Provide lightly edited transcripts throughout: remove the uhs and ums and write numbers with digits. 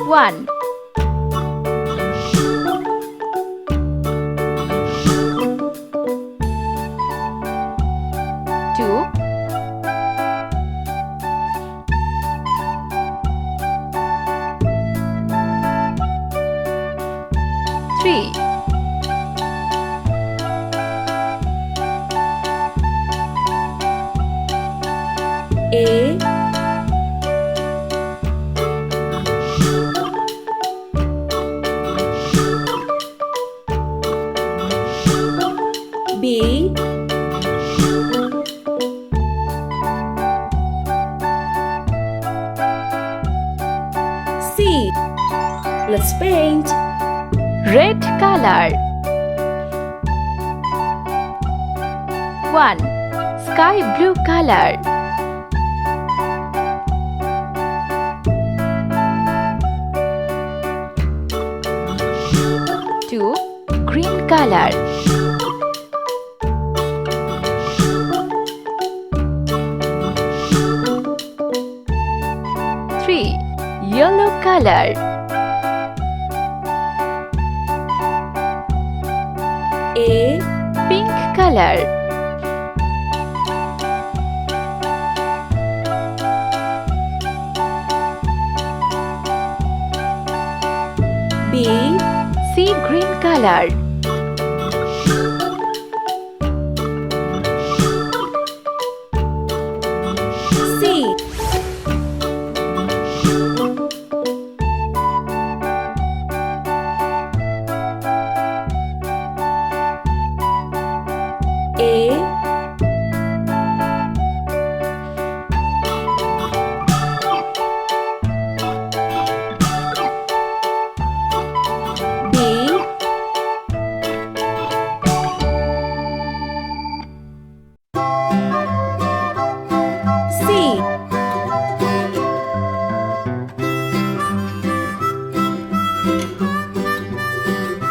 1 2 3 A B C. Let's paint. red color. 1 sky blue color. 2 green color. 3 yellow color. A Pink color. B Sea green color. C. A B C.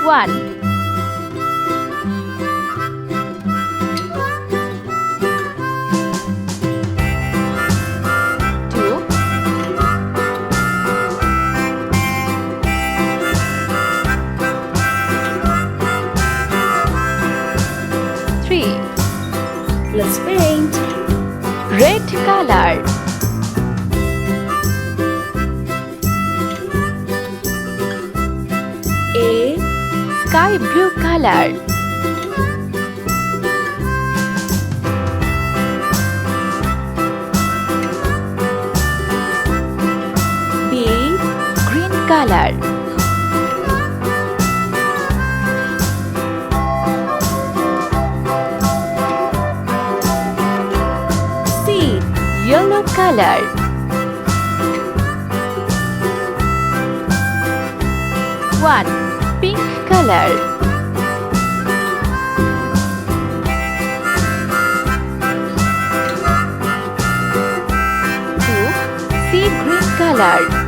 1 2 3 Let's paint. red color. A Sky blue color. B Green color. C. Yellow color. 1 pink color. 2 sea green color.